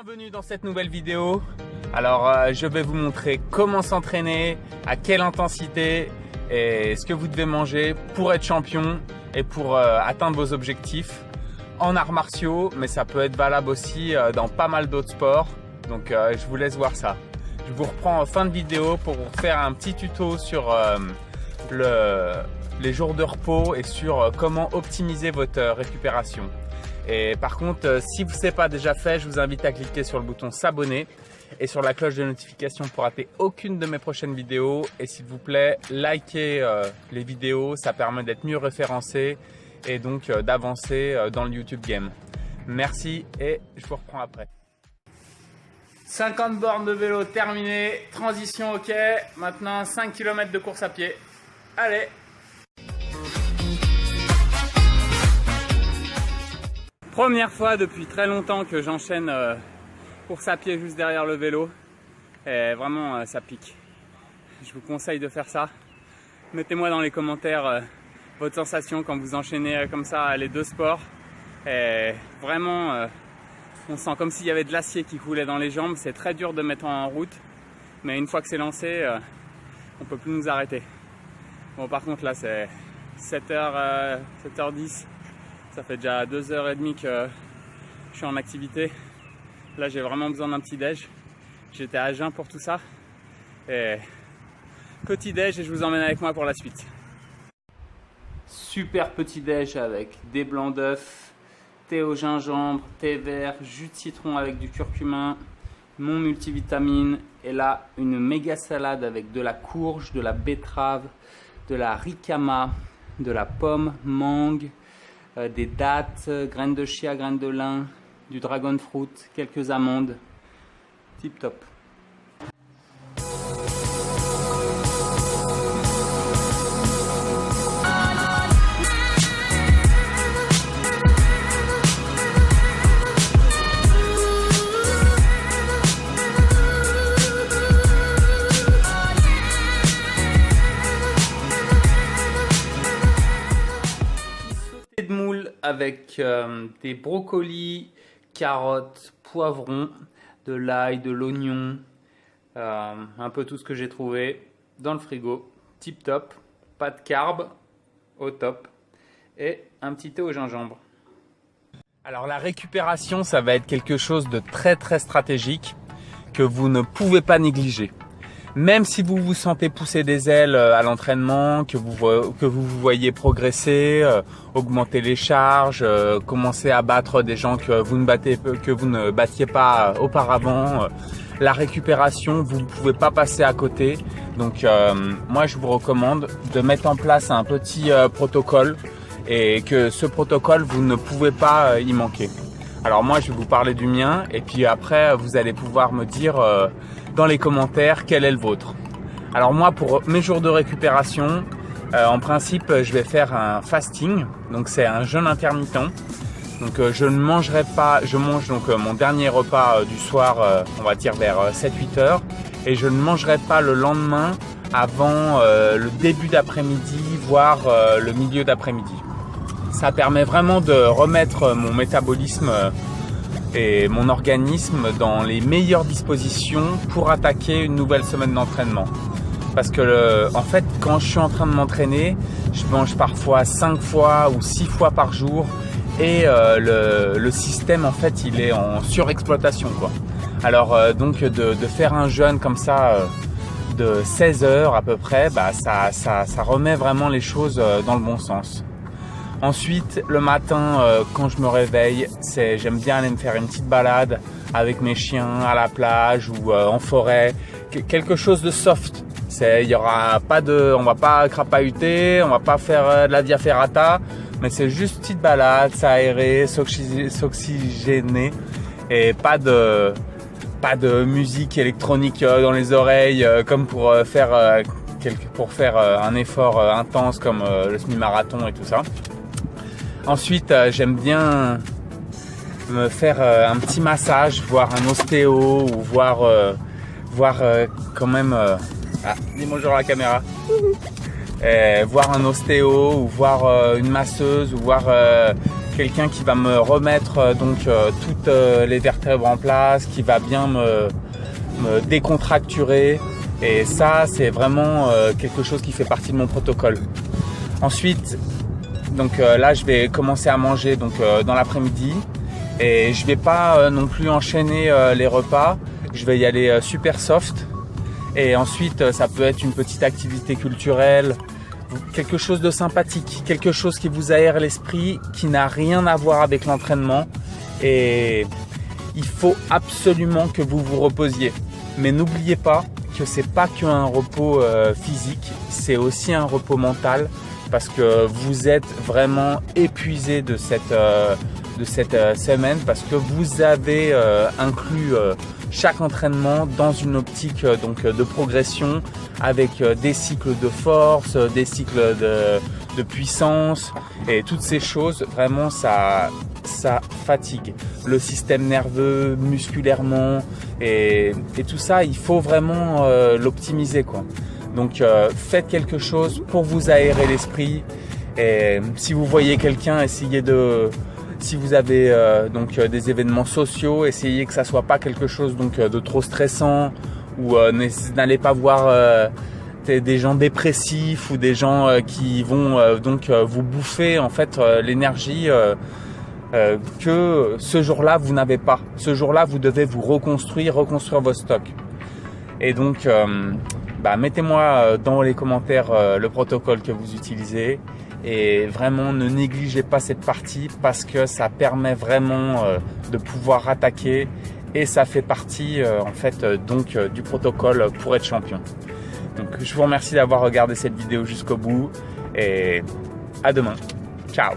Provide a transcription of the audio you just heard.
Bienvenue dans cette nouvelle vidéo. Alors je vais vous montrer comment s'entraîner, à quelle intensité et ce que vous devez manger pour être champion et pour atteindre vos objectifs en arts martiaux, mais ça peut être valable aussi dans pas mal d'autres sports. Donc je vous laisse voir ça. Je vous reprends en fin de vidéo pour vous faire un petit tuto sur les jours de repos et sur comment optimiser votre récupération. Et par contre, si ce n'est pas déjà fait, je vous invite à cliquer sur le bouton s'abonner et sur la cloche de notification pour rater aucune de mes prochaines vidéos. Et s'il vous plaît, likez les vidéos, ça permet d'être mieux référencé et donc d'avancer dans le YouTube game. Merci et je vous reprends après. 50 bornes de vélo terminées, transition ok, maintenant 5 km de course à pied. Allez! Première fois depuis très longtemps que j'enchaîne course à pied juste derrière le vélo et vraiment ça pique. Je vous conseille de faire ça. Mettez-moi dans les commentaires votre sensation quand vous enchaînez comme ça les deux sports. Et vraiment on sent comme s'il y avait de l'acier qui coulait dans les jambes. C'est très dur de mettre en route, mais une fois que c'est lancé, on ne peut plus nous arrêter. Bon, par contre là c'est 7h10. Ça fait déjà 2h30 que je suis en activité. Là, j'ai vraiment besoin d'un petit déj. J'étais à jeun pour tout ça. Et petit déj et je vous emmène avec moi pour la suite. Super petit déj avec des blancs d'œufs, thé au gingembre, thé vert, jus de citron avec du curcuma, mon multivitamine. Et là, une méga salade avec de la courge, de la betterave, de la ricama, de la pomme, mangue, des dattes, graines de chia, graines de lin, du dragon fruit, quelques amandes. Tip top. De moule avec des brocolis, carottes, poivrons, de l'ail, de l'oignon, un peu tout ce que j'ai trouvé dans le frigo. Tip top, pas de carbe, au top, et un petit thé au gingembre. Alors la récupération, ça va être quelque chose de très stratégique que vous ne pouvez pas négliger. Même si vous vous sentez pousser des ailes à l'entraînement, que vous voyez progresser, augmenter les charges, commencer à battre des gens que vous ne battiez pas auparavant, la récupération, vous ne pouvez pas passer à côté. Donc moi je vous recommande de mettre en place un petit protocole et que ce protocole vous ne pouvez pas y manquer. Alors moi je vais vous parler du mien et puis après vous allez pouvoir me dire dans les commentaires quel est le vôtre. Alors moi pour mes jours de récupération, en principe je vais faire un fasting, donc c'est un jeûne intermittent. Donc je ne mangerai pas, je mange donc mon dernier repas du soir, on va dire vers 7-8 heures, et je ne mangerai pas le lendemain avant le début d'après-midi, voire le milieu d'après-midi. Ça permet vraiment de remettre mon métabolisme et mon organisme dans les meilleures dispositions pour attaquer une nouvelle semaine d'entraînement. Parce que en fait, quand je suis en train de m'entraîner, je mange parfois 5 fois ou 6 fois par jour et le système en fait il est en surexploitation quoi. Alors donc de faire un jeûne comme ça de 16 heures à peu près, bah, ça remet vraiment les choses dans le bon sens. Ensuite, le matin, quand je me réveille, j'aime bien aller me faire une petite balade avec mes chiens à la plage ou en forêt, quelque chose de soft. Il y aura pas on va pas crapahuter, on va pas faire de la via ferrata, mais c'est juste une petite balade, s'aérer, s'oxygéner et pas de musique électronique dans les oreilles comme pour faire un effort intense comme le semi-marathon et tout ça. Ensuite, j'aime bien me faire un petit massage, voir un ostéo ou voir quand même... dis bonjour à la caméra. Voir un ostéo ou voir une masseuse ou voir quelqu'un qui va me remettre toutes les vertèbres en place, qui va bien me décontracturer. Et ça, c'est vraiment quelque chose qui fait partie de mon protocole. Ensuite, là, je vais commencer à manger dans l'après-midi. Et je vais pas non plus enchaîner les repas. Je vais y aller super soft. Et ensuite, ça peut être une petite activité culturelle, quelque chose de sympathique, quelque chose qui vous aère l'esprit, qui n'a rien à voir avec l'entraînement. Et il faut absolument que vous vous reposiez. Mais n'oubliez pas que c'est pas qu'un repos physique, c'est aussi un repos mental, parce que vous êtes vraiment épuisé de cette semaine, parce que vous avez inclus chaque entraînement dans une optique de progression, avec des cycles de force, des cycles de puissance, et toutes ces choses, vraiment ça fatigue le système nerveux, musculairement, et tout ça, il faut vraiment l'optimiser, quoi. Donc faites quelque chose pour vous aérer l'esprit. Et si vous voyez quelqu'un, essayez si vous avez des événements sociaux, essayez que ça soit pas quelque chose de trop stressant, ou n'allez pas voir des gens dépressifs ou des gens qui vont vous bouffer en fait l'énergie que ce jour-là vous n'avez pas. Ce jour-là, vous devez vous reconstruire vos stocks. Et donc mettez-moi dans les commentaires le protocole que vous utilisez, et vraiment ne négligez pas cette partie, parce que ça permet vraiment de pouvoir attaquer, et ça fait partie du protocole pour être champion. Donc je vous remercie d'avoir regardé cette vidéo jusqu'au bout, et à demain. Ciao.